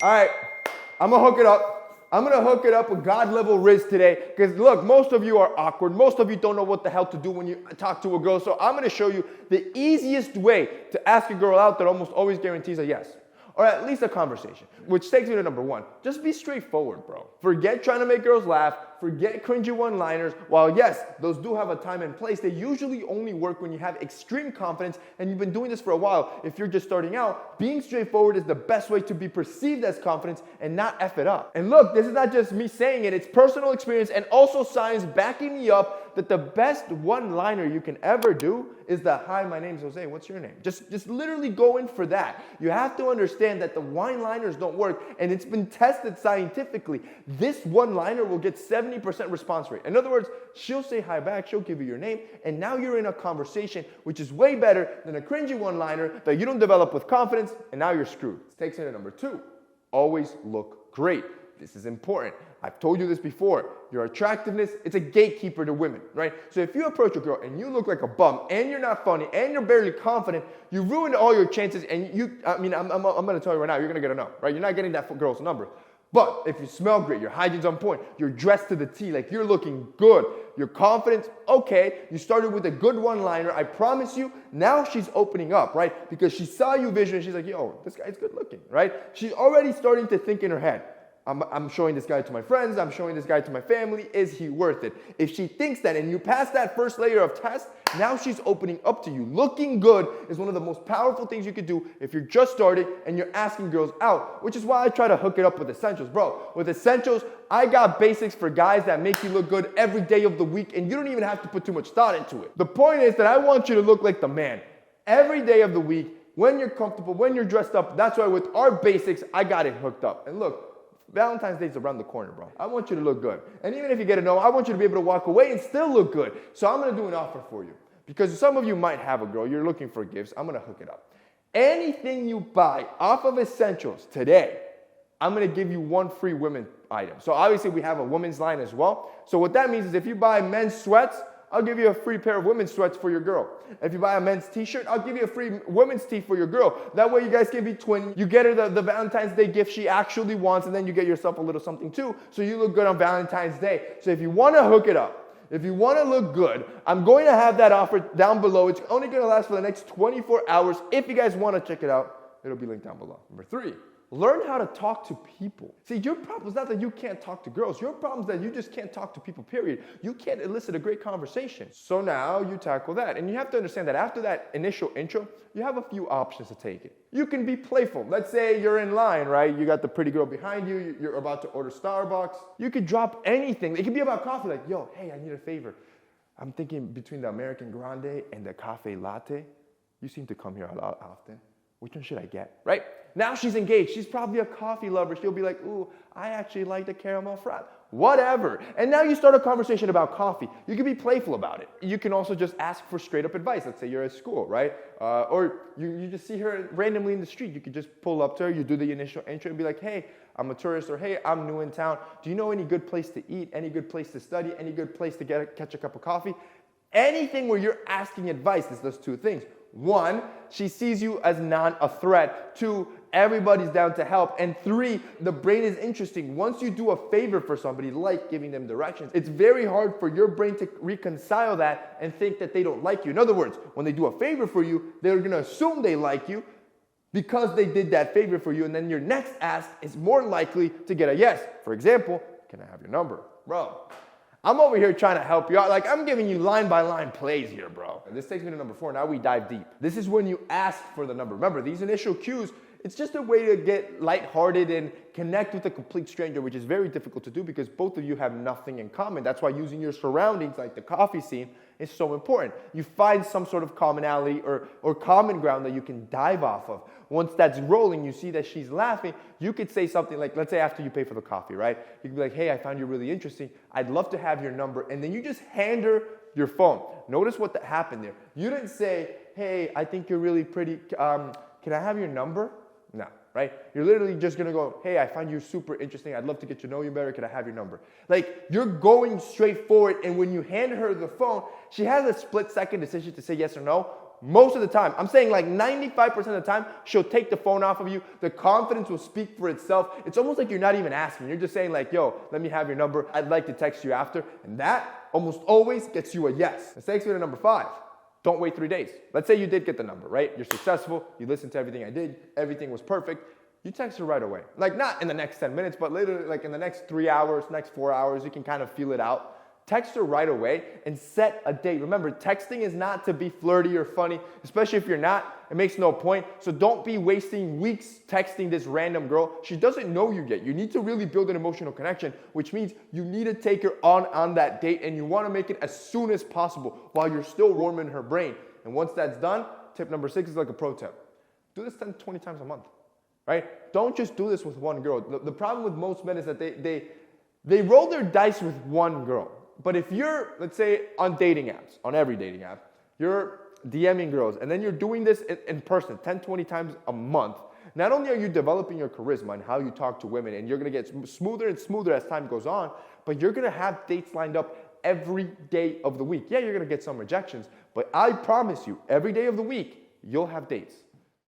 All right, I'm gonna hook it up. I'm gonna hook it up with God level Riz today. Because look, most of you are awkward. Most of you don't know what the hell to do when you talk to a girl. So I'm gonna show you the easiest way to ask a girl out that almost always guarantees a yes. Or at least a conversation. Which takes me to number one. Just be straightforward, bro. Forget trying to make girls laugh. Forget cringy one-liners. While yes, those do have a time and place, they usually only work when you have extreme confidence and you've been doing this for a while. If you're just starting out, being straightforward is the best way to be perceived as confidence and not F it up. And look, this is not just me saying it. It's personal experience and also science backing me up that the best one-liner you can ever do is the, hi, my name's Jose, what's your name? Just literally go in for that. You have to understand that the one-liners don't work, and it's been tested scientifically. This one-liner will get 70% response rate. In other words, she'll say hi back, she'll give you your name, and now you're in a conversation, which is way better than a cringy one-liner that you don't develop with confidence, and now you're screwed. This takes me to number two. Always look great. This is important. I've told you this before. Your attractiveness, it's a gatekeeper to women, right? So if you approach a girl and you look like a bum and you're not funny and you're barely confident, you ruined all your chances and I'm going to tell you right now, you're going to get a no, right? You're not getting that girl's number. But if you smell great, your hygiene's on point, you're dressed to the T, like you're looking good, your confidence, okay, you started with a good one-liner, I promise you, now she's opening up, right? Because she saw you vision and she's like, yo, this guy's good looking, right? She's already starting to think in her head, I'm showing this guy to my friends, I'm showing this guy to my family, is he worth it? If she thinks that and you pass that first layer of test, now she's opening up to you. Looking good is one of the most powerful things you could do if you're just starting and you're asking girls out, which is why I try to hook it up with essentials. Bro, with essentials, I got basics for guys that make you look good every day of the week and you don't even have to put too much thought into it. The point is that I want you to look like the man every day of the week, when you're comfortable, when you're dressed up. That's why with our basics, I got it hooked up. And look, Valentine's Day is around the corner, bro. I want you to look good. And even if you get a no, I want you to be able to walk away and still look good. So I'm going to do an offer for you. Because some of you might have a girl, you're looking for gifts. I'm going to hook it up. Anything you buy off of Essentials today, I'm going to give you one free women item. So obviously we have a women's line as well. So what that means is if you buy men's sweats, I'll give you a free pair of women's sweats for your girl. If you buy a men's t-shirt, I'll give you a free women's tee for your girl. That way you guys can be twin. You get her the Valentine's Day gift she actually wants, and then you get yourself a little something too, so you look good on Valentine's Day. So if you want to hook it up, if you want to look good, I'm going to have that offer down below. It's only going to last for the next 24 hours. If you guys want to check it out, it'll be linked down below. Number three. Learn how to talk to people. See, your problem is not that you can't talk to girls. Your problem is that you just can't talk to people, period. You can't elicit a great conversation. So now you tackle that. And you have to understand that after that initial intro, you have a few options to take it. You can be playful. Let's say you're in line, right? You got the pretty girl behind you. You're about to order Starbucks. You could drop anything. It could be about coffee. Like, yo, hey, I need a favor. I'm thinking between the American Grande and the Cafe Latte. You seem to come here a lot often. Which one should I get, right? Now she's engaged. She's probably a coffee lover. She'll be like, ooh, I actually like the caramel frap. Whatever. And now you start a conversation about coffee. You can be playful about it. You can also just ask for straight up advice. Let's say you're at school, right? Or you just see her randomly in the street. You could just pull up to her. You do the initial intro and be like, hey, I'm a tourist, or hey, I'm new in town. Do you know any good place to eat? Any good place to study? Any good place to catch a cup of coffee? Anything where you're asking advice is those two things. One, she sees you as not a threat. Two, everybody's down to help. And three, the brain is interesting. Once you do a favor for somebody, like giving them directions, it's very hard for your brain to reconcile that and think that they don't like you. In other words, when they do a favor for you, they're going to assume they like you because they did that favor for you. And then your next ask is more likely to get a yes. For example, can I have your number? Bro, I'm over here trying to help you out. Like, I'm giving you line-by-line plays here, bro. And this takes me to number 4. Now we dive deep. This is when you ask for the number. Remember, these initial cues, it's just a way to get lighthearted and connect with a complete stranger, which is very difficult to do because both of you have nothing in common. That's why using your surroundings, like the coffee scene, is so important. You find some sort of commonality or common ground that you can dive off of. Once that's rolling, you see that she's laughing, you could say something like, let's say after you pay for the coffee, right? You could be like, hey, I found you really interesting. I'd love to have your number. And then you just hand her your phone. Notice what happened there. You didn't say, hey, I think you're really pretty. Can I have your number? No, right? You're literally just going to go, hey, I find you super interesting. I'd love to get to know you better. Can I have your number? Like, you're going straight forward. And when you hand her the phone, she has a split second decision to say yes or no. most of the time, I'm saying like 95% of the time, she'll take the phone off of you. The confidence will speak for itself. It's almost like you're not even asking. You're just saying like, yo, let me have your number. I'd like to text you after. And that almost always gets you a yes. This takes me to number 5. Don't wait 3 days. Let's say you did get the number, right? You're successful. You listened to everything I did. Everything was perfect. You text her right away. Like not in the next 10 minutes, but literally like in the next 3 hours, next 4 hours, you can kind of feel it out. Text her right away and set a date. Remember, texting is not to be flirty or funny, especially if you're not. It makes no point. So don't be wasting weeks texting this random girl. She doesn't know you yet. You need to really build an emotional connection, which means you need to take her on that date, and you want to make it as soon as possible while you're still warm in her brain. And once that's done, tip number 6 is like a pro tip. Do this 10, 20 times a month, right? Don't just do this with one girl. The problem with most men is that they roll their dice with one girl. But if you're, let's say, on dating apps, on every dating app, you're DMing girls, and then you're doing this in person 10, 20 times a month, not only are you developing your charisma and how you talk to women, and you're going to get smoother and smoother as time goes on, but you're going to have dates lined up every day of the week. Yeah, you're going to get some rejections, but I promise you, every day of the week, you'll have dates.